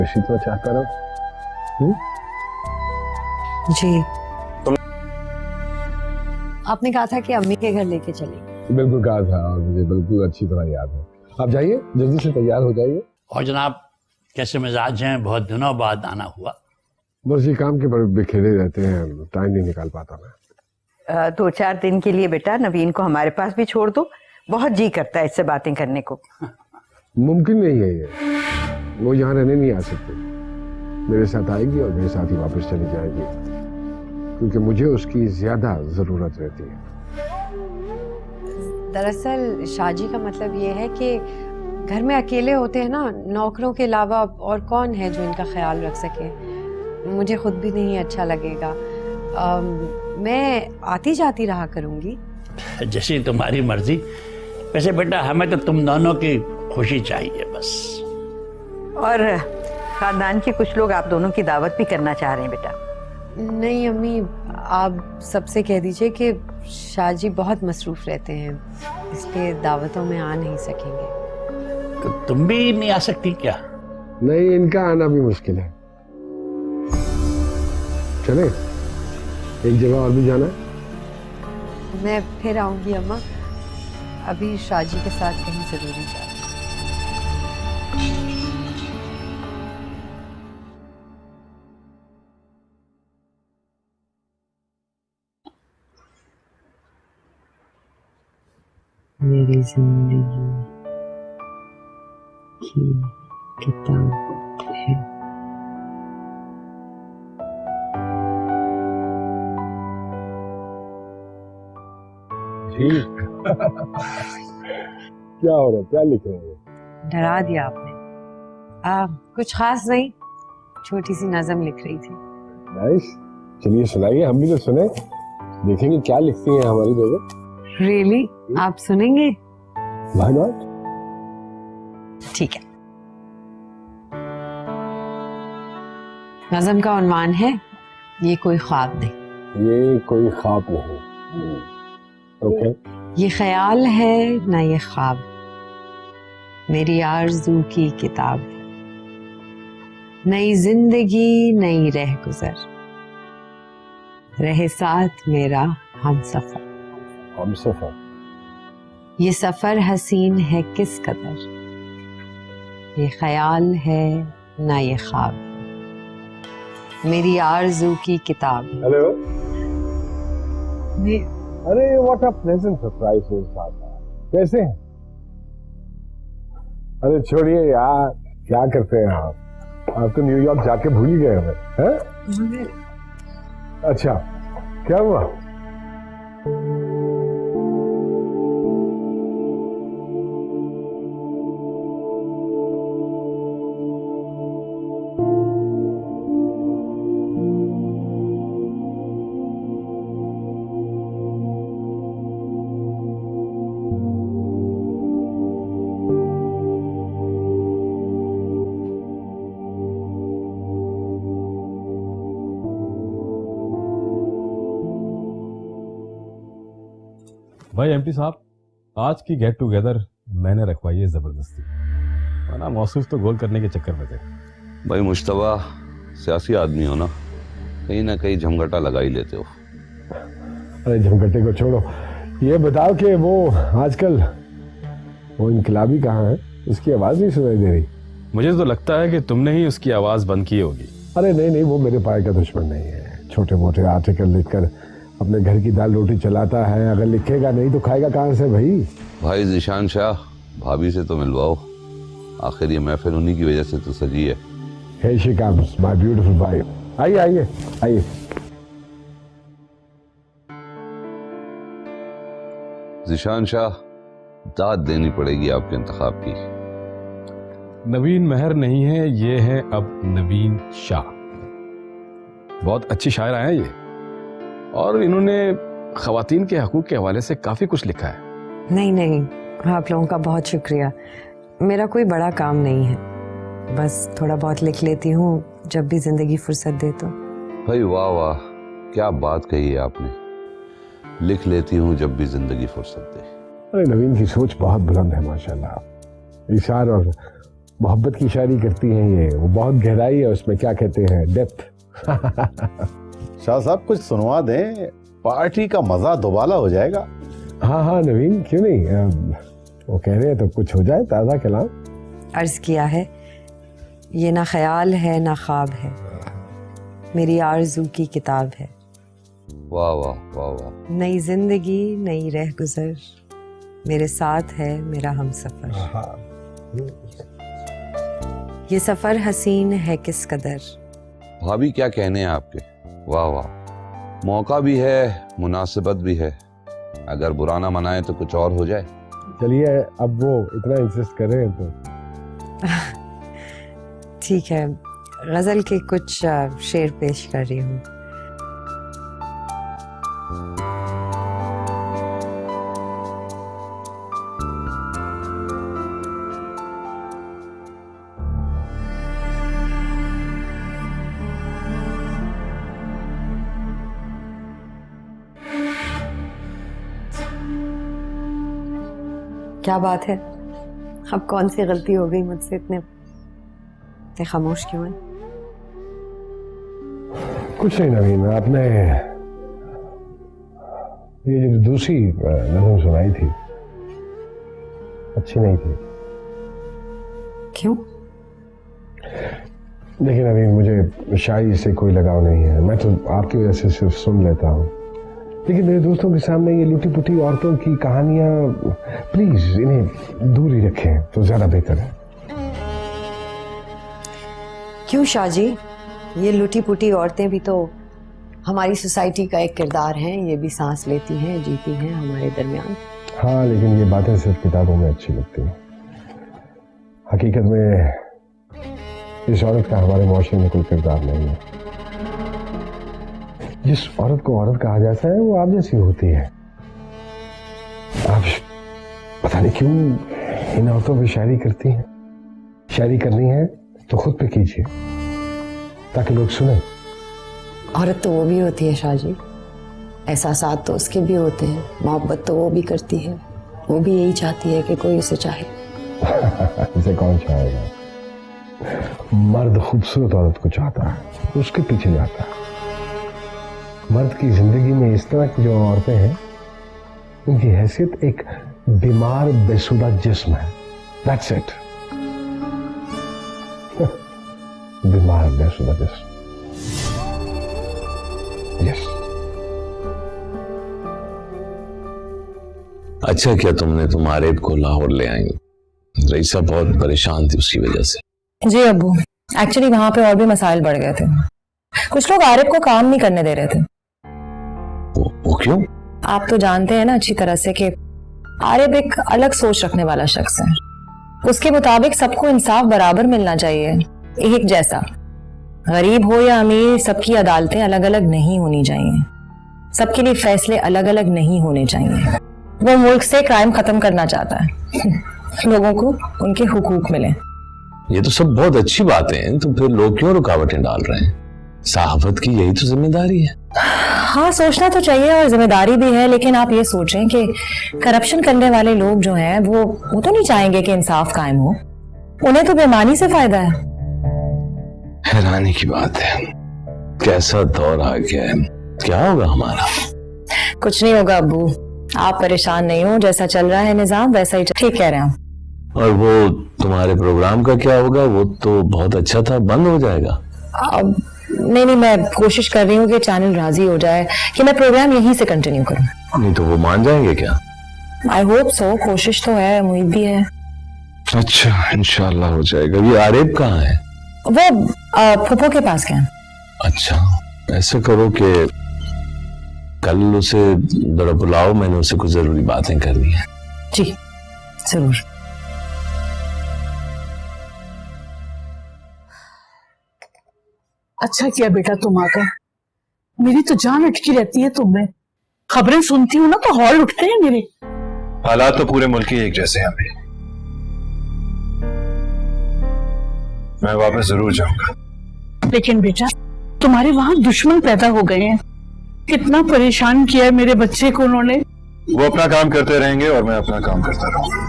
इसी तो चाहता रहो। जी आपने कहा था कि अम्मी के घर लेके चलेंगे। बिल्कुल कहा था और मुझे बिल्कुल अच्छी तरह याद है। आप जाइए, जल्दी से तैयार हो जाइए। और जनाब कैसे मिजाज हैं? बहुत दिनों बाद आना हुआ। बस ये काम के बड़े बिखेरे रहते हैं, टाइम नहीं निकाल पाता मैं। 2-4 दिन के लिए बेटा नवीन को हमारे पास भी छोड़ दो, बहुत जी करता है इससे बातें करने को। मुमकिन नहीं है ये, वो यहाँ रहने नहीं आ सकते। मेरे साथ आएगी और मेरे साथ ही वापस चली जाएगी, क्योंकि मुझे उसकी ज्यादा जरूरत रहती है। दरअसल शाहजी का मतलब ये है कि घर में अकेले होते हैं ना, नौकरों के अलावा और कौन है जो इनका ख्याल रख सके। मुझे खुद भी नहीं अच्छा लगेगा। मैं आती जाती रहा करूँगी। जैसी तुम्हारी मर्जी। वैसे बेटा हमें तो तुम दोनों की खुशी चाहिए बस। और खानदान के कुछ लोग आप दोनों की दावत भी करना चाह रहे हैं बेटा। नहीं अम्मी, आप सबसे कह दीजिए कि शाहजी बहुत मसरूफ रहते हैं, इसलिए दावतों में आ नहीं सकेंगे। तो तुम भी नहीं आ सकती क्या? नहीं, इनका आना भी मुश्किल है। चले, एक जगह और भी जाना है। मैं फिर आऊंगी अम्मा, अभी शाहजी के साथ कहीं जरूरी जाना। मेरी जिंदगी की किताब है। क्या हो रहा है, क्या लिख रहे हैं? डरा दिया आपने। कुछ खास नहीं, छोटी सी नज़म लिख रही थी। नाइस, चलिए सुनाइए, हम भी तो सुने, देखेंगे क्या लिखती हैं हमारी बेगम। रियली आप सुनेंगे? Why not? ठीक है। नज़म का उन्वान है ये कोई ख्वाब नहीं। ये कोई ख्वाब नहीं। ओके। ये ख्याल है ना ये ख्वाब, मेरी आरज़ू की किताब है। नई जिंदगी नई रह गुजर, रहे साथ मेरा हम सफर। हम सफर। ये सफर हसीन है किस कदर, ये ख्याल है ना ये ख्वाब, मेरी आरज़ू की किताब है। हेलो। मैं अरे व्हाट अ प्लेजेंट सरप्राइज मेरे साथ। कैसे हैं? अरे छोड़िए यार, क्या करते हैं आप तो न्यूयॉर्क जाके भूल ही गए हमें, हैं? अच्छा, क्या हुआ? भाई एमपी साहब, आज की गेट टुगेदर मैंने रखवाई है जबरदस्ती, वरना मौसूफ तो गोल करने के चक्कर में थे। भाई मुश्तबा सियासी आदमी हो ना कहीं झमघटा लगा ही लेते हो। अरे झमघटे को छोड़ो, ये बताओ कि वो आजकल वो इनकलाबी कहाँ है? उसकी आवाज नहीं सुनाई दे रही। मुझे तो लगता है कि तुमने ही उसकी आवाज बंद की होगी। अरे नहीं नहीं, वो मेरे पाए का दुश्मन नहीं है। छोटे मोटे आर्टिकल लिखकर अपने घर की दाल रोटी चलाता है, अगर लिखेगा नहीं तो खाएगा कहाँ से भाई? भाई जिशान शाह, भाभी से तो मिलवाओ, आखिर ये महफिल उन्हीं की वजह से तो सजी है। Here she comes, my beautiful wife. आइए आइए आइए। जिशान शाह, दाद देनी पड़ेगी आपके इंतखाब की। नवीन महर नहीं है, ये है अब नवीन शाह। बहुत अच्छी शायरा हैं ये, और इन्होंने खवातीन के हकूक के हवाले से काफी कुछ लिखा है। नहीं नहीं, आप लोगों का बहुत शुक्रिया। मेरा कोई बड़ा काम नहीं है, बस थोड़ा बहुत लिख लेती हूँ जब भी जिंदगी फुर्सत दे तो। भाई वाह वाह, क्या बात कही है आपने, लिख लेती हूँ जब भी जिंदगी फुर्सत दे। अरे नवीन की सोच बहुत बुलंद है माशाल्लाह। इशार और मोहब्बत की शायरी करती हैं ये, वो बहुत गहराई है उसमें, क्या कहते हैं, डेप्थ। शाह साहब कुछ सुनवा दें, पार्टी का मजा दोबारा हो जाएगा। हाँ हाँ नवीन, क्यों नहीं, वो कह रहे हैं तो कुछ हो जाए, ताज़ा कलाम। अर्ज किया है, ये ना ख्याल है ना ख्वाब है, मेरी आरज़ू की किताब है। वाह वाह वाह वाह। नई जिंदगी नई रह गुजर, मेरे साथ है मेरा हमसफर। ये सफर हसीन है किस कदर। भाभी क्या कहने हैं आपके, वाह वाह। मौका भी है, मुनासिबत भी है, अगर बुरा ना मनाए तो कुछ और हो जाए। चलिए, अब वो इतना इंसिस्ट कर रहे हैं तो ठीक है, गजल के कुछ शेर पेश कर रही हूँ। क्या बात है, अब कौन सी गलती हो गई मुझसे, इतने खामोश क्यों है? कुछ नहीं नवीन, आपने ये जो दूसरी नज़म सुनाई थी अच्छी नहीं थी। क्यों? देखिए नवीन, मुझे शायरी से कोई लगाव नहीं है, मैं तो आपकी वजह से सिर्फ सुन लेता हूँ, लेकिन मेरे दोस्तों के सामने ये लुटी पुटी औरतों की कहानियां, प्लीज इन्हें दूर ही रखें तो ज्यादा बेहतर है। क्यों शाहजी, ये लुटी पुटी औरतें भी तो हमारी सोसाइटी का एक किरदार हैं, ये भी सांस लेती हैं, जीती हैं हमारे दरमियान। हाँ, लेकिन ये बातें सिर्फ किताबों में अच्छी लगती हैं, हकीकत में इस औरत का हमारे माशरे में कोई किरदार नहीं है। जिस औरत को औरत कहा जाता है वो आप जैसी होती है। आप पता नहीं क्यों इन औरतों पे शायरी करती हैं। शायरी करनी है तो खुद पे कीजिए ताकि लोग सुने। औरत तो वो भी होती है शाहजी, एहसासात तो उसके भी होते हैं, मोहब्बत तो वो भी करती है, वो भी यही चाहती है कि कोई उसे चाहे। इसे कौन चाहेगा? मर्द खूबसूरत औरत को चाहता है, उसके पीछे जाता है। मर्द की जिंदगी में इस तरह की जो औरतें हैं, उनकी हैसियत एक बीमार बेसुदा जिस्म है। That's it. बीमार बेसुदा जिस्म। Yes. अच्छा किया तुम आरेब को लाहौर ले आई। रईसा बहुत परेशान थी उसकी वजह से। जी अब्बू, एक्चुअली वहां पे और भी मसाइल बढ़ गए थे। कुछ लोग आरिफ को काम नहीं करने दे रहे थे। वो क्यों? आप तो जानते हैं ना अच्छी तरह से कि आरिफ एक अलग सोच रखने वाला शख्स है। उसके मुताबिक सबको इंसाफ बराबर मिलना चाहिए, एक जैसा। गरीब हो या अमीर, सबकी अदालतें अलग अलग नहीं होनी चाहिए, सबके लिए फैसले अलग अलग नहीं होने चाहिए। वो मुल्क से क्राइम खत्म करना चाहता है, लोगों को उनके हुकूक मिले। ये तो सब बहुत अच्छी बातें हैं, तो फिर लोग क्यों रुकावटें डाल रहे हैं? सहाफत की यही तो जिम्मेदारी है। हाँ, सोचना तो चाहिए और जिम्मेदारी भी है, लेकिन आप ये सोचें कि करप्शन करने वाले लोग जो हैं वो तो नहीं चाहेंगे कि इंसाफ कायम हो। उन्हें तो बेईमानी से फायदा है। हैरानी की बात है, कैसा दौर आ गया है। क्या होगा हमारा? कुछ नहीं होगा अब्बू, आप परेशान नहीं हो। जैसा चल रहा है निजाम वैसा ही ठीक कह रहे हैं। और वो तुम्हारे प्रोग्राम का क्या होगा? वो तो बहुत अच्छा था, बंद हो जाएगा? अब नहीं, मैं कोशिश कर रही हूँ कि चैनल राजी हो जाए कि मैं प्रोग्राम यहीं से कंटिन्यू करूँ। नहीं तो वो मान जाएंगे क्या? आई होप सो, कोशिश तो है, उम्मीद भी है। अच्छा, इंशाल्लाह हो जाएगा। ये आरिफ कहाँ है? वो फूफो के पास गए। अच्छा, ऐसा करो कि कल उसे जरा बुलाओ, मैंने उसे कुछ जरूरी बातें करनी है। जी जरूर। अच्छा किया बेटा तुम आ गए, मेरी तो जान अटकी रहती है तुम में। खबरें सुनती हूँ ना तो हौल उठते हैं मेरे। हालात तो पूरे मुल्क ही एक जैसे हैं अभी। मैं वापस जरूर जाऊंगा। लेकिन बेटा तुम्हारे वहां दुश्मन पैदा हो गए हैं, कितना परेशान किया है मेरे बच्चे को उन्होंने। वो अपना काम करते रहेंगे और मैं अपना काम करता रहूंगा।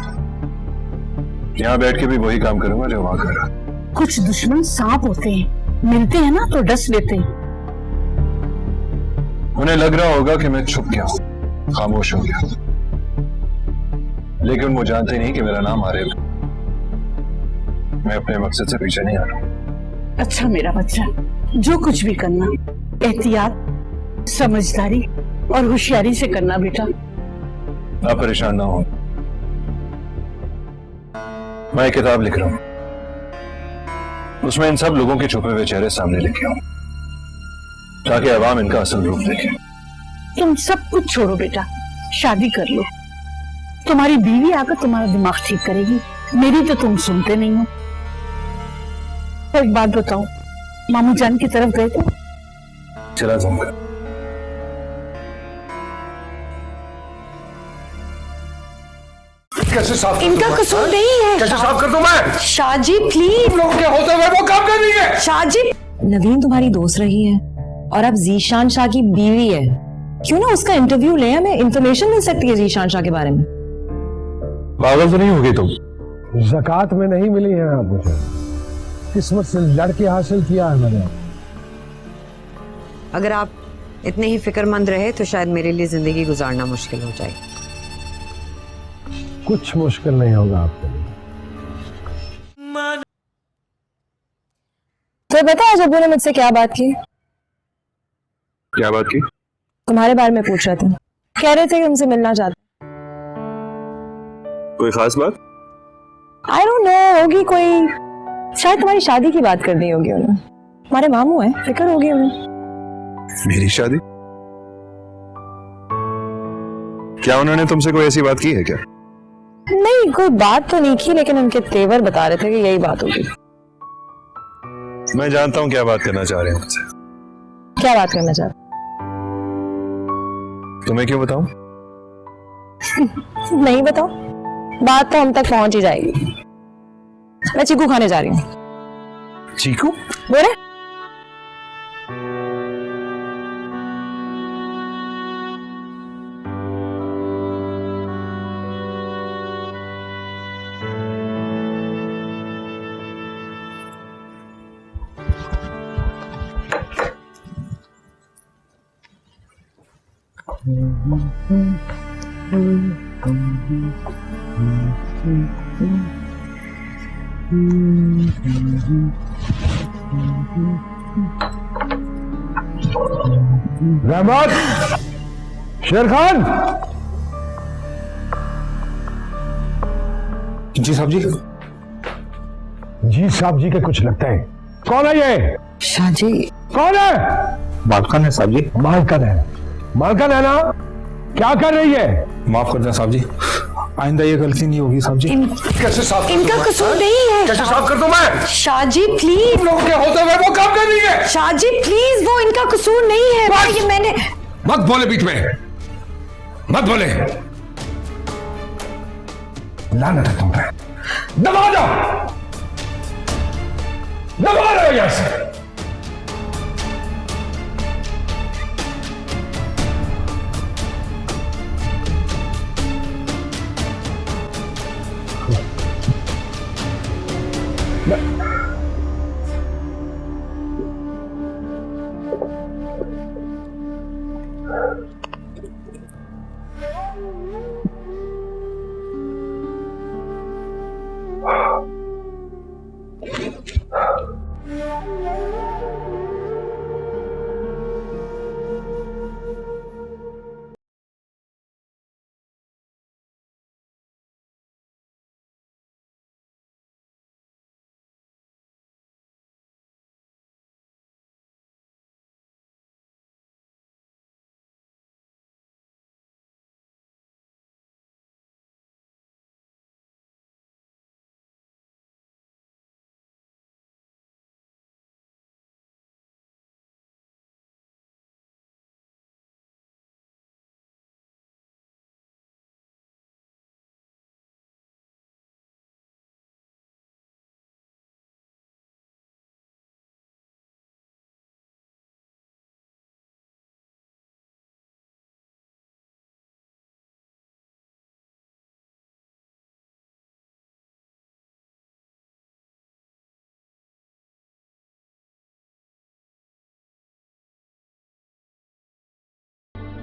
यहाँ बैठ के भी वही काम करूंगा जो वहां कर रहा। कुछ दुश्मन सांप होते हैं, मिलते हैं ना तो डस लेते हैं। उन्हें लग रहा होगा कि मैं छुप गया हूं, खामोश हो गया, लेकिन वो जानते नहीं कि मेरा नाम आरिफ है। मैं अपने मकसद से पीछे नहीं आ रहा। अच्छा मेरा बच्चा, जो कुछ भी करना एहतियात, समझदारी और होशियारी से करना बेटा। आप परेशान ना हो, मैं एक किताब लिख रहा हूं, उसमें इन सब लोगों के छुपे हुए चेहरे सामने लेके आऊं ताकि अवाम इनका असल रूप देखे। तुम सब कुछ छोड़ो बेटा, शादी कर लो। तुम्हारी बीवी आकर तुम्हारा दिमाग ठीक करेगी, मेरी तो तुम सुनते नहीं हो। एक बात बताओ, मामू जान की तरफ गए थे? चला जाऊंगा। कैसे साफ कर इनका दूं मैं? कसूर नहीं है। कैसे साफ कर दूं मैं? शाहजी प्लीज। लोगों के होते हुए वो काम कर रही है। शाहजी नवीन तुम्हारी दोस्त रही है और अब जीशान शाह की बीवी है। क्यों ना उसका इंटरव्यू ले, हमें इंफॉर्मेशन मिल सकती है जीशान शाह के बारे में। पागल तो नहीं होगी तुम? ज़कात में नहीं मिली है आप मुझे, किस्मत से लड़के हासिल किया है मैंने। अगर आप इतने ही फिक्रमंद रहे तो शायद मेरे लिए जिंदगी गुजारना मुश्किल हो जाए। कुछ मुश्किल नहीं होगा आपके लिए। तो बता आज अब्बू ने मुझसे क्या बात की? क्या बात की? तुम्हारे बारे में पूछ रहे थे, कह रहे थे कि उनसे मिलना चाहते। कोई खास बात? आई डोंट नो, होगी कोई, शायद तुम्हारी शादी की बात करनी होगी उन्हें। हमारे मामू हैं, फिक्र होगी उन्हें। मेरी शादी? क्या उन्होंने तुमसे कोई ऐसी बात की है क्या? नहीं, कोई बात तो नहीं की, लेकिन उनके तेवर बता रहे थे कि यही बात होगी। मैं जानता हूं क्या बात करना चाह रहे हैं मुझसे। क्या बात करना चाहते? तुम्हें क्यों बताऊं? नहीं बताओ, बात तो हम तक पहुंच ही जाएगी। मैं चीकू खाने जा रही हूँ। चीकू? बोले रहमत, शेर खान। जी साहब जी। जी साहब जी के कुछ लगता है। कौन है ये? शाहजी। कौन है? मालकन है साहब जी। मालकन है? मालकन है ना? क्या कर रही है? माफ कर दें साहब जी, आइंदा ये गलती नहीं होगी साहब जी। कैसे साफ कर इनका दूं मैं? कसूर नहीं है। कैसे साफ कर दूं मैं? शाहजी प्लीज। लोगों के होते हुए वो काम कर रही है। शाहजी प्लीज, वो इनका कसूर नहीं है। बस! ये मैंने मत बोले बीच में, मत बोले। लानत है तुम पे। दबा दो, दबा दो यहां से।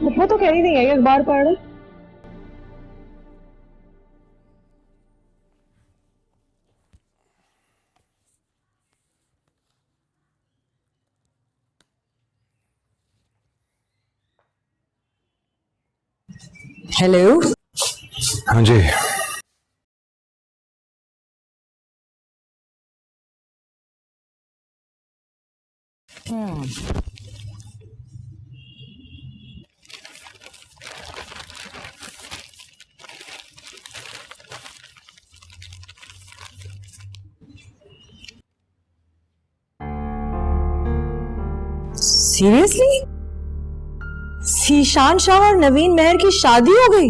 वो तो कह रही थी यही अखबार पढ़ रही। हेलो। हाँ जी। सीरियसली? ज़ीशान शाह और नवीन मेहर की शादी हो गई?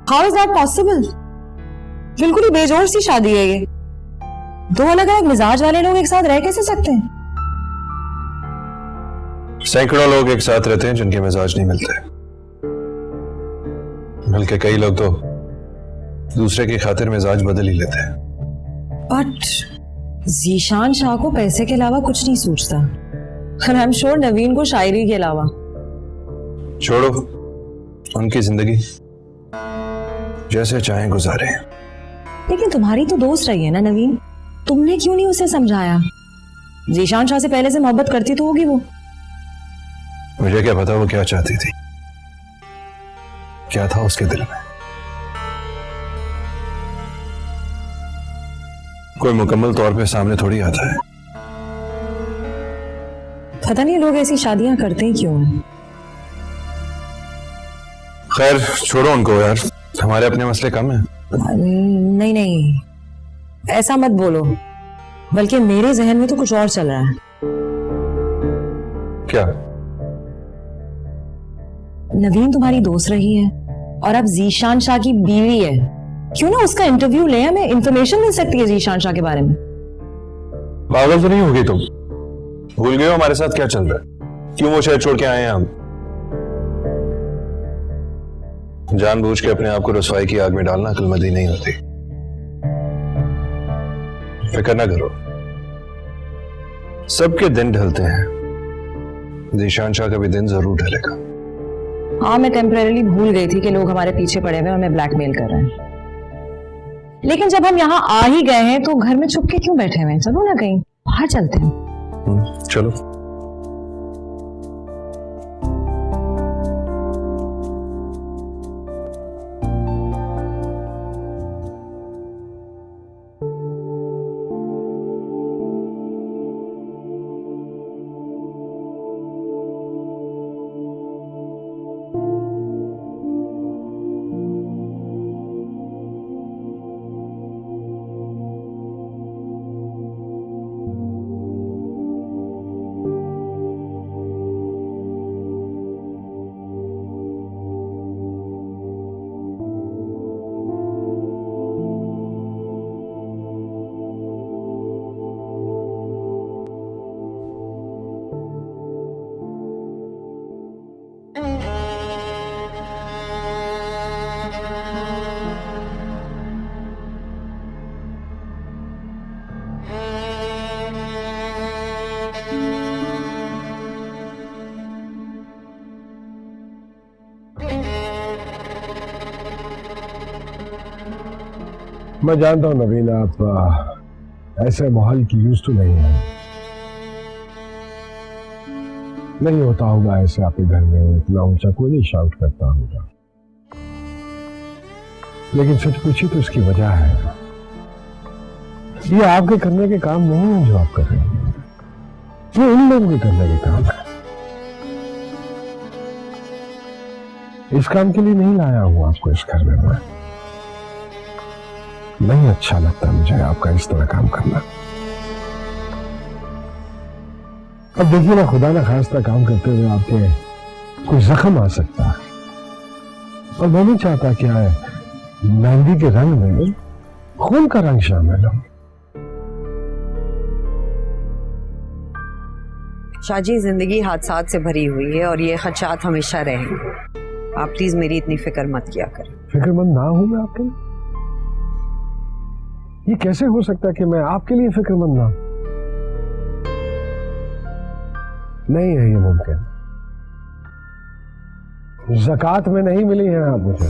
How is that possible? बिल्कुल ही बेजोड़ सी शादी है ये। दो अलग अलग मिजाज वाले लोग एक साथ रह कैसे सकते हैं? सैकड़ों लोग एक साथ रहते हैं जिनके मिजाज नहीं मिलते, बल्कि कई लोग तो दूसरे की खातिर मिजाज बदल ही लेते हैं। बट ज़ीशान शाह को पैसे के अलावा कुछ नहीं सूझता, और आई एम श्योर नवीन को शायरी के अलावा। छोड़ो, उनकी जिंदगी जैसे चाहे गुजारे। लेकिन तुम्हारी तो दोस्त रही है ना नवीन, तुमने क्यों नहीं उसे समझाया? ज़ीशान शाह से पहले से मोहब्बत करती तो होगी वो। मुझे क्या पता वो क्या चाहती थी, क्या था उसके दिल में। कोई मुकम्मल तौर पे सामने थोड़ी आता है। पता नहीं लोग ऐसी शादियां करते ही क्यों हैं। खैर छोड़ो उनको यार, हमारे अपने मसले कम हैं। नहीं नहीं, ऐसा मत बोलो, बल्कि मेरे जहन में तो कुछ और चल रहा है। क्या? नवीन तुम्हारी दोस्त रही है और अब ज़ीशान शाह की बीवी है। क्यों ना उसका इंटरव्यू ले, हमें इंफॉर्मेशन मिल सकती है ज़ीशान शाह के बारे में। पागल तो नहीं होगी तुम? भूल गए हो हमारे साथ क्या चल रहा है? क्यों वो शहर छोड़ के आए हैं हम? जानबूझ के अपने आप को रसवाई की आग में डालना अक्लमंदी नहीं होती। फिक्र ना करो, सबके दिन ढलते हैं, ज़ीशान शाह का भी दिन जरूर ढलेगा। हाँ, मैं टेम्परेरी भूल गई थी कि लोग हमारे पीछे पड़े हुए हमें ब्लैकमेल कर रहे हैं। लेकिन जब हम यहाँ आ ही गए हैं तो घर में छुप के क्यों बैठे हुए हैं? चलो ना कहीं बाहर चलते हैं। चलो। मैं जानता हूं नवीन, आप ऐसे माहौल की यूज तो नहीं है। नहीं होता होगा ऐसे आपके घर में, इतना ऊंचा कोई नहीं शाउट करता होगा। लेकिन सच पूछिए तो इसकी वजह है, ये आपके करने के काम नहीं है जो आप कर रहे हैं, ये इन लोगों के करने के काम है। इस काम के लिए नहीं लाया हूं आपको इस घर में। मैं नहीं अच्छा लगता मुझे आपका इस तरह काम करना। अब देखिए ना, खुदा ना खास्ता काम करते हुए आपके कोई जख्म आ सकता है, और मैं नहीं चाहता क्या है मेहंदी के रंग में खून का रंग शामिल हो। शाजी, जिंदगी हादसात से भरी हुई है और ये खदशात हमेशा रहेंगे। आप प्लीज मेरी इतनी फिक्र मत किया करें। फिक्रमंद ना हूं मैं आपके लिए? ये कैसे हो सकता है कि मैं आपके लिए फिक्रमंद ना हूं? नहीं है ये मुमकिन। ज़कात में नहीं मिली है आप मुझे,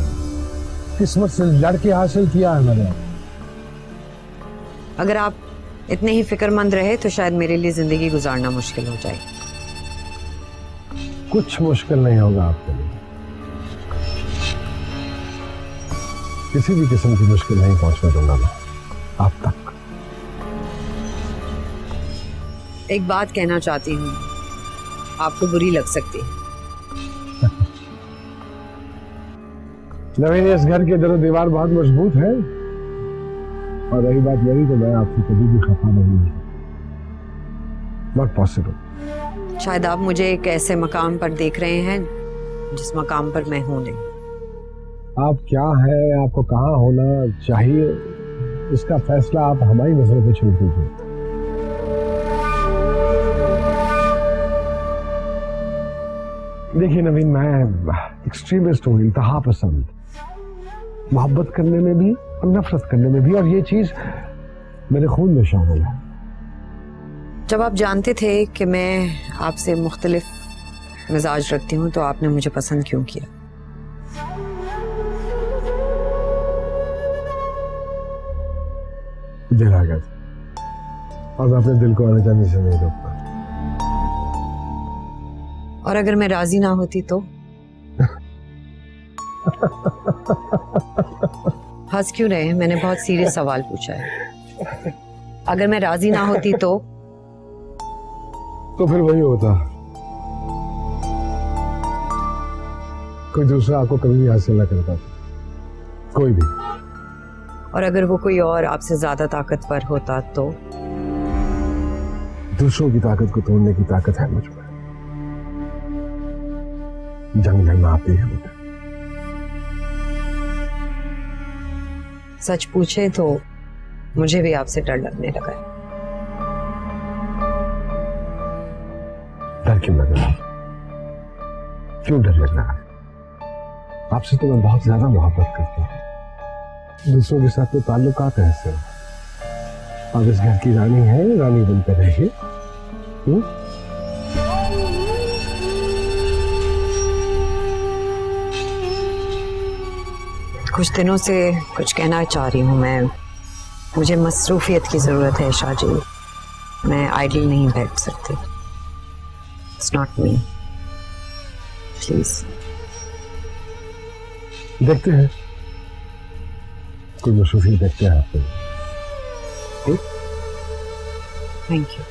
किस्मत से लड़के हासिल किया है मैंने। अगर आप इतने ही फिक्रमंद रहे तो शायद मेरे लिए जिंदगी गुजारना मुश्किल हो जाए। कुछ मुश्किल नहीं होगा आपके लिए, किसी भी किस्म की मुश्किल नहीं पहुंचने दूंगा मैं आप तक। एक बात कहना चाहती हूँ, आपको बुरी लग सकती है। नवीन, इस घर के दरो दीवार बहुत मजबूत है, और रही बात मेरी तो मैं आपसे कभी भी खफा नहीं हूं। Not possible. शायद आप मुझे एक ऐसे मकाम पर देख रहे हैं जिस मकाम पर मैं हूं नहीं। आप क्या है, आपको कहाँ होना चाहिए, इसका फैसला आप हमारी नजरों पे छोड़ दीजिए। देखिए नवीन, मैं एक्सट्रीमिस्ट हूँ, इंतहा पसंद, मोहब्बत करने में भी और नफरत करने में भी, और ये चीज मेरे खून में शामिल है। जब आप जानते थे कि मैं आपसे मुख्तलिफ मिजाज रखती हूँ तो आपने मुझे पसंद क्यों किया? दिल आ गया और मैं अपने दिल को आने जाने से नहीं रोकता। और अगर मैं राजी ना होती तो? हंस क्यों रहे हैं? मैंने बहुत सीरियस सवाल पूछा है। अगर मैं राजी ना होती तो फिर वही होता, कोई दूसरा आपको कभी भी हासिल ना करता, कोई भी। और अगर वो कोई और आपसे ज्यादा ताकतवर होता तो? दूसरों की ताकत को तोड़ने की ताकत है मुझ में, जंग लड़ना आती है मुझे। सच पूछे तो मुझे भी आपसे डर लगने लगा है। डर क्यों लग रहा है? क्यों डर लग रहा है? आपसे तो मैं बहुत ज्यादा मोहब्बत करता हूँ, दूसरों के साथ तो ताल्लुकात है सिर्फ। अब इस घर की रानी है, रानी बनकर रहिए। कुछ दिनों से कुछ कहना चाह रही हूँ मैं। मुझे मसरूफियत की जरूरत है शाहजी, मैं आइडल नहीं बैठ सकती। It's not me, please. देखते हैं, कोई मसरूफियत देखते हैं आपको। Thank you.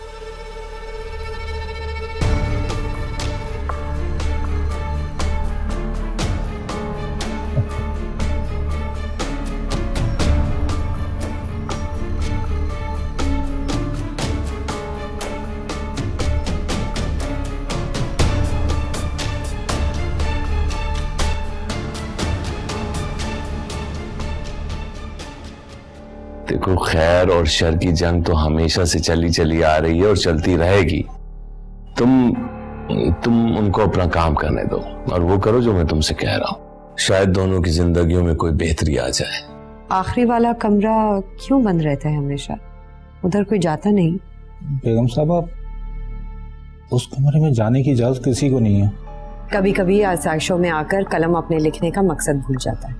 देखो, खैर और शर की जंग तो हमेशा से चली चली आ रही है और चलती रहेगी। तुम उनको अपना काम करने दो और वो करो जो मैं तुमसे कह रहा हूँ। शायद दोनों की जिंदगियों में कोई बेहतरी आ जाए। आखिरी वाला कमरा क्यों बंद रहता है हमेशा? उधर कोई जाता नहीं? बेगम साहबा, उस कमरे में जाने की इजाजत किसी को नहीं है। कभी कभी आसाइशों में आकर कलम अपने लिखने का मकसद भूल जाता है।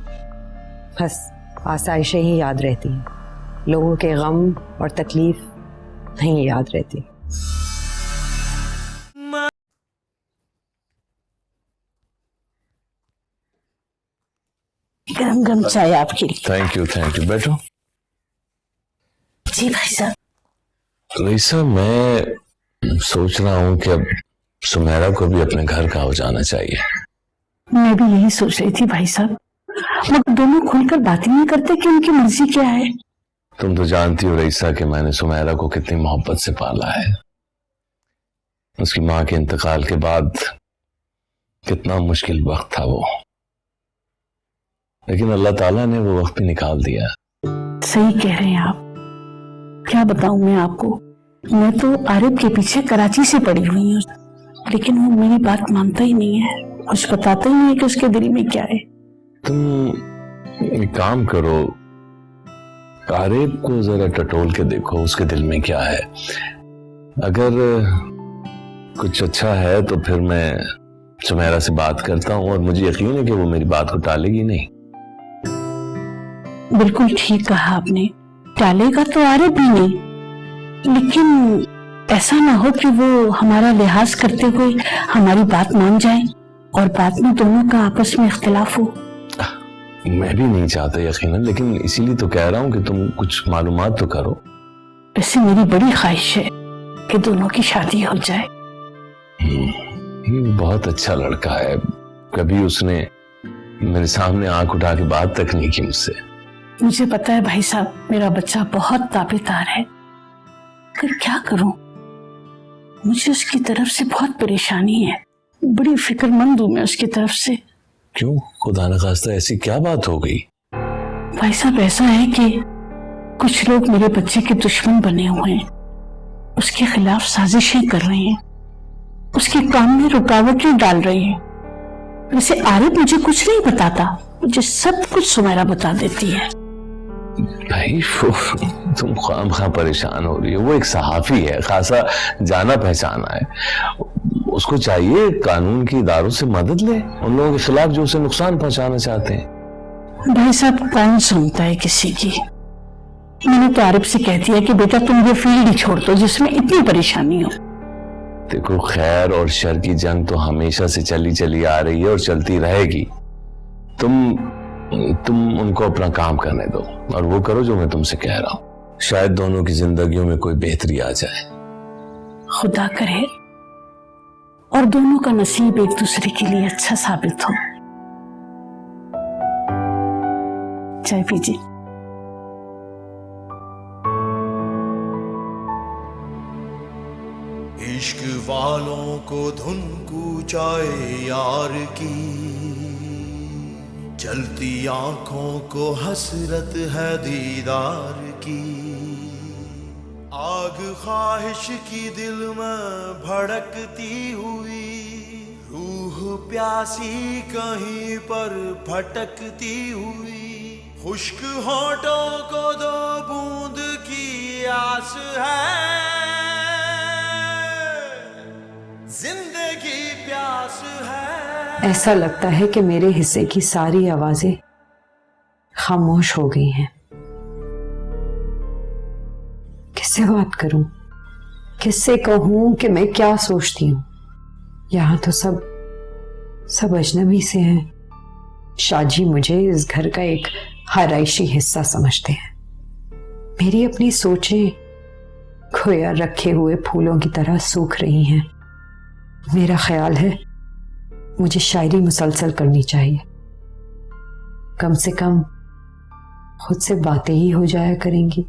बस आसाइशें ही याद रहती हैं, लोगों के गम और तकलीफ नहीं याद रहती। गरम गरम चाय आपके लिए। थैंक यू बैठो। जी भाई साहब। रईसा, मैं सोच रहा हूँ कि अब सुमेरा को भी अपने घर का हो जाना चाहिए। मैं भी यही सोच रही थी भाई साहब, मगर दोनों खुलकर बातें नहीं करते कि उनकी मर्जी क्या है। तुम तो जानती हो रईसा कि मैंने सुमेरा को कितनी मोहब्बत से पाला है। उसकी माँ के इंतकाल के बाद कितना मुश्किल वक्त था वो, लेकिन अल्लाह ताला ने वो वक्त भी निकाल दिया। सही कह रहे हैं आप। क्या बताऊं मैं आपको, मैं तो आरिफ के पीछे कराची से पड़ी हुई हूँ, लेकिन वो मेरी बात मानता ही नहीं है, कुछ बताता ही नहीं है कि उसके दिल में क्या है। तुम एक काम करो, आरिफ को जरा टटोल के देखो उसके दिल में क्या है। अगर कुछ अच्छा है तो फिर मैं सुमेरा से बात करता हूँ और मुझे यकीन है कि वो मेरी बात को टालेगी नहीं। बिल्कुल ठीक कहा आपने, टालेगा तो आरिफ भी नहीं, लेकिन ऐसा ना हो कि वो हमारा लिहाज करते हुए हमारी बात मान जाए और बाद में दोनों का आपस में इख्तिलाफ हो। मैं भी नहीं चाहता यकीनन, लेकिन इसीलिए तो कह रहा हूँ कि तुम कुछ मालूमात तो करो। वैसे मेरी बड़ी ख्वाहिश है कि दोनों की शादी हो जाए। ये बहुत अच्छा लड़का है, कभी उसने मेरे सामने आंख उठा के बात तक नहीं की मुझसे। मुझे पता है भाई साहब, मेरा बच्चा बहुत ताबेदार है, पर क्या करूं, मुझे उसकी तरफ से बहुत परेशानी है, बड़ी फिक्रमंद हूं मैं उसकी तरफ से। क्यों, खुदा न खास्ता ऐसी क्या बात हो गई? भाई साहब ऐसा है कि कुछ लोग मेरे बच्चे के दुश्मन बने हुए हैं, उसके खिलाफ साजिशें कर रहे हैं, उसके काम में रुकावटें डाल रहे हैं। वैसे आरिफ मुझे कुछ नहीं बताता, मुझे सब कुछ सुमेरा बता देती है। भाई तुम खामखा परेशान हो रही हो, वो एक सहाफी है, खासा जाना पहचाना है, उसको चाहिए कानून की इदारों से मदद ले उन लोगों के खिलाफ जो उसे नुकसान पहुंचाना चाहते हैं। भाई साहब कौन सुनता है किसी की। मैंने तो आरिफ से कह दिया कि बेटा तुम ये फील्ड ही छोड़ दो जिसमें इतनी परेशानी हो। देखो, खैर और शर की जंग तो हमेशा से चली आ रही है और चलती रहेगी। तुम उनको अपना काम करने दो और वो करो जो मैं तुमसे कह रहा हूँ। शायद दोनों की जिंदगियों में कोई बेहतरी आ जाए। खुदा करे और दोनों का नसीब एक दूसरे के लिए अच्छा साबित हो। चाय पीजिए। इश्क वालों को धुन कूचाए यार की, चलती आंखों को हसरत है दीदार की। आग ख्वाहिश की दिल में भड़कती हुई, रूह प्यासी कहीं पर भटकती हुई। खुश्क होठों को दो बूंद की आस है, जिंदगी प्यास है। ऐसा लगता है कि मेरे हिस्से की सारी आवाजें खामोश हो गई हैं। किससे बात करूं, किससे कहूं कि मैं क्या सोचती हूं। यहां तो सब अजनबी से हैं। शाजी मुझे इस घर का एक आराइशी हिस्सा समझते हैं। मेरी अपनी सोचें खोया रखे हुए फूलों की तरह सूख रही हैं। मेरा ख्याल है मुझे शायरी मुसलसल करनी चाहिए, कम से कम खुद से बातें ही हो जाया करेंगी।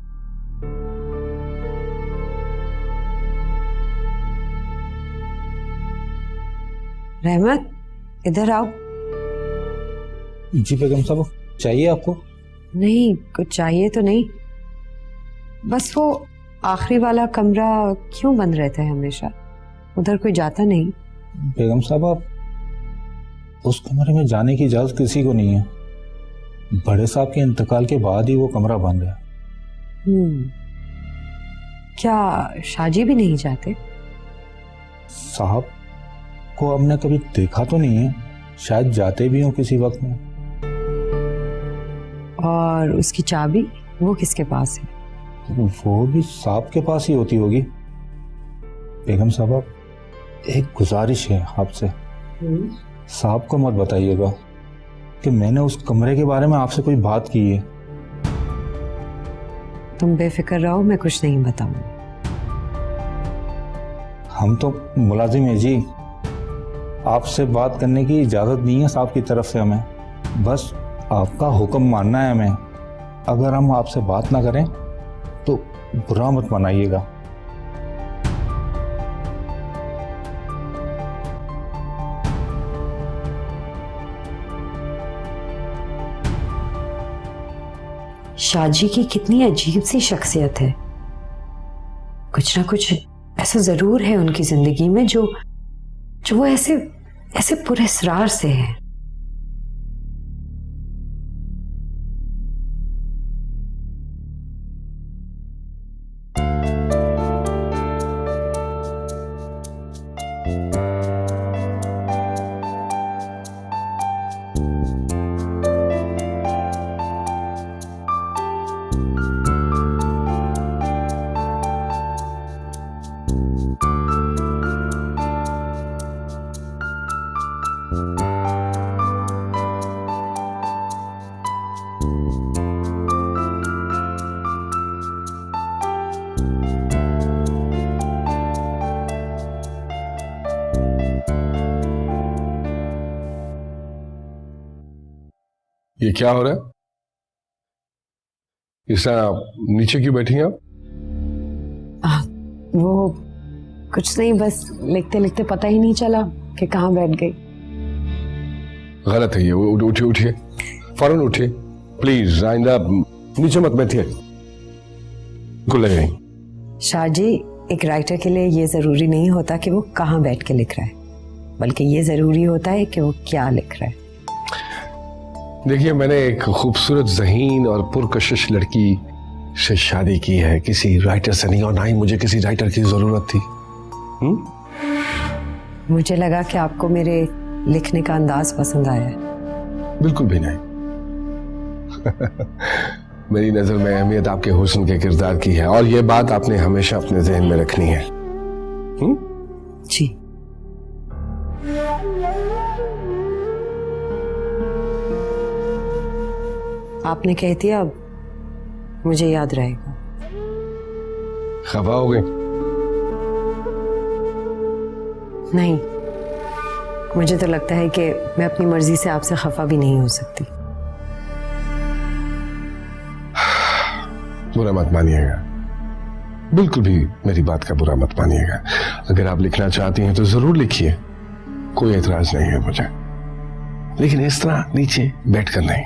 रहमत, इधर आओ। जी बेगम साहब, चाहिए आपको? नहीं, कुछ चाहिए तो नहीं, बस वो आखिरी वाला कमरा क्यों बंद रहता है हमेशा? उधर कोई जाता नहीं? बेगम साहब, आप उस कमरे में जाने की इजाजत किसी को नहीं है। बड़े साहब के इंतकाल के बाद ही वो कमरा बंद है। क्या शाजी भी नहीं जाते? साहब को हमने कभी देखा तो नहीं है, शायद जाते भी हों किसी वक्त में। और उसकी चाबी वो किसके पास है? वो भी साहब के पास ही होती होगी। बेगम साहब, एक गुजारिश है आपसे, साहब को मत बताइएगा कि मैंने उस कमरे के बारे में आपसे कोई बात की है। तुम बेफिक्र रहो, मैं कुछ नहीं बताऊंगा। हम तो मुलाजिम हैं जी, आपसे बात करने की इजाज़त नहीं है साहब की तरफ से हमें, बस आपका हुक्म मानना है हमें। अगर हम आपसे बात ना करें तो बुरा मत मनाइएगा। शाजी की कितनी अजीब सी शख्सियत है। कुछ ना कुछ ऐसा जरूर है उनकी जिंदगी में जो वो ऐसे पुरस्रार से है। ये क्या हो रहा है? इस तरह नीचे क्यों बैठी हैं आप? वो कुछ नहीं, बस लिखते लिखते पता ही नहीं चला कि कहाँ बैठ गई। गलत है ये। उठिए उठिए, फौरन उठिए प्लीज। आइंदा नीचे मत बैठिए। को लगे शाह जी, एक राइटर के लिए ये जरूरी नहीं होता कि वो कहाँ बैठ के लिख रहा है, बल्कि ये जरूरी होता है कि वो क्या लिख रहा है। देखिए, मैंने एक खूबसूरत, ज़हीन और पुरकशिश लड़की से शादी की है, किसी राइटर से नहीं, और ना ही मुझे किसी राइटर की जरूरत थी। मुझे लगा कि आपको मेरे लिखने का अंदाज पसंद आया है। बिल्कुल भी नहीं। मेरी नजर में अहमियत आपके हुस्न के किरदार की है, और ये बात आपने हमेशा अपने जहन में रखनी है। जी। आपने कह दिया, अब मुझे याद रहेगा। खफा हो गई? नहीं, मुझे तो लगता है कि मैं अपनी मर्जी से आपसे खफा भी नहीं हो सकती। बुरा मत मानिएगा, बिल्कुल भी मेरी बात का बुरा मत मानिएगा। अगर आप लिखना चाहती हैं तो जरूर लिखिए, कोई एतराज नहीं है मुझे, लेकिन इस तरह नीचे बैठकर नहीं।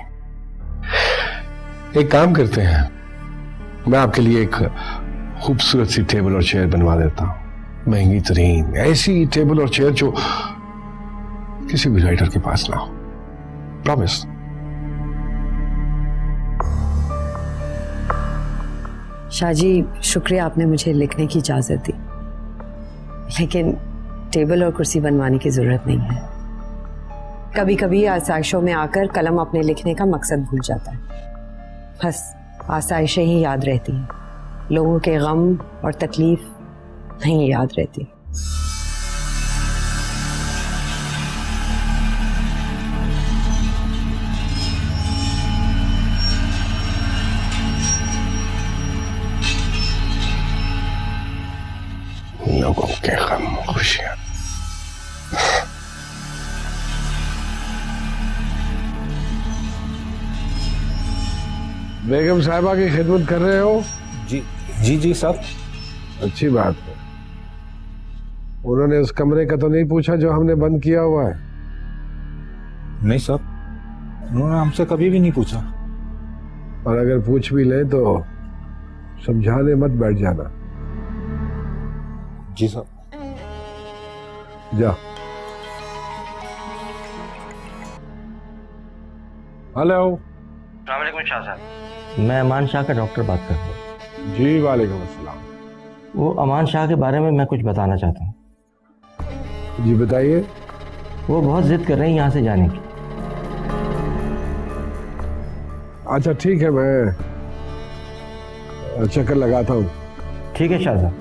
एक काम करते हैं, मैं आपके लिए एक खूबसूरत सी टेबल और चेयर बनवा देता हूं, महंगी तरीन ऐसी टेबल और चेयर जो किसी भी राइटर के पास ना हो। प्रॉमिस। शाह जी, शुक्रिया, आपने मुझे लिखने की इजाजत दी, लेकिन टेबल और कुर्सी बनवाने की जरूरत नहीं है। कभी कभी आसाइशों में आकर कलम अपने लिखने का मकसद भूल जाता है। बस आसाइशें ही याद रहती हैं, लोगों के गम और तकलीफ नहीं याद रहती। लोगों के गम खुशियां। बेगम साहिबा की खिदमत कर रहे हो? जी जी जी साहब। अच्छी बात है। उन्होंने उस कमरे का तो नहीं पूछा जो हमने बंद किया हुआ है? नहीं साहब, उन्होंने हमसे कभी भी नहीं पूछा। और अगर पूछ भी ले तो समझाने मत बैठ जाना। जी साहब। जा। हेलो। अस्सलाम वालेकुम शाह साहब। मैं अमान शाह का डॉक्टर बात कर रहा हूँ। जी वालेकुम अस्सलाम। वो अमान शाह के बारे में मैं कुछ बताना चाहता हूँ। जी बताइए। वो बहुत जिद कर रहे हैं यहाँ से जाने की। अच्छा ठीक है, मैं चक्कर लगाता हूँ। ठीक है शाह साहब।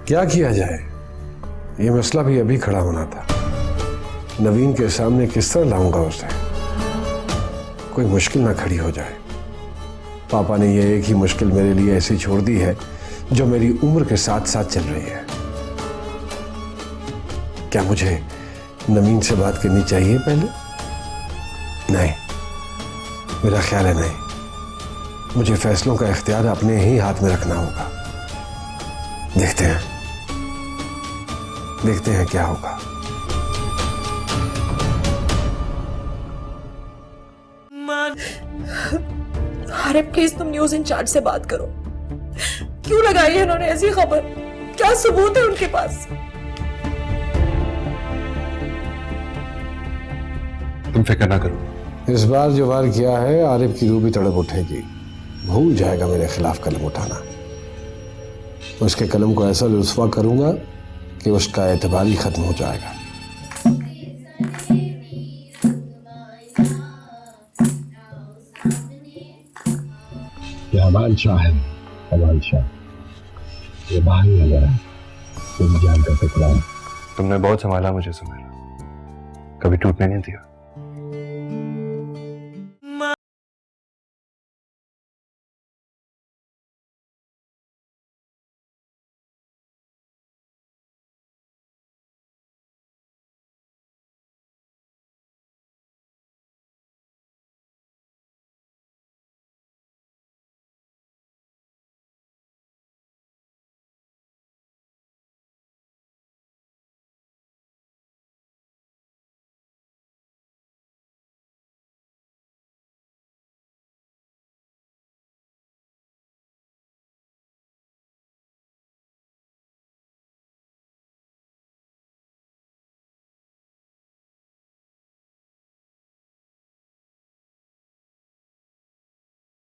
क्या किया जाए, ये मसला भी अभी खड़ा होना था। नवीन के सामने किस तरह लाऊंगा उसे, कोई मुश्किल ना खड़ी हो जाए। पापा ने ये एक ही मुश्किल मेरे लिए ऐसी छोड़ दी है जो मेरी उम्र के साथ साथ चल रही है। क्या मुझे नवीन से बात करनी चाहिए पहले? नहीं, मेरा ख्याल है नहीं। मुझे फैसलों का इख्तियार अपने ही हाथ में रखना होगा। देखते हैं क्या होगा। अरे प्लीज तुम न्यूज इंचार्ज से बात करो। क्यों लगाई है उन्होंने ऐसी खबर? क्या सबूत है उनके पास? तुम फिक्र ना करो। इस बार जो वार किया है, आरिफ की रूह भी तड़प उठेगी। भूल जाएगा मेरे खिलाफ कलम उठाना। उसके कलम को ऐसा रुस्वा करूंगा कि उसका एतबार ही खत्म हो जाएगा। अमान शाह है, अमान शाह। ये भाई है मेरा, मेरी जान का टुकड़ा है। तुमने बहुत संभाला मुझे, संभाला, कभी टूटने नहीं दिया।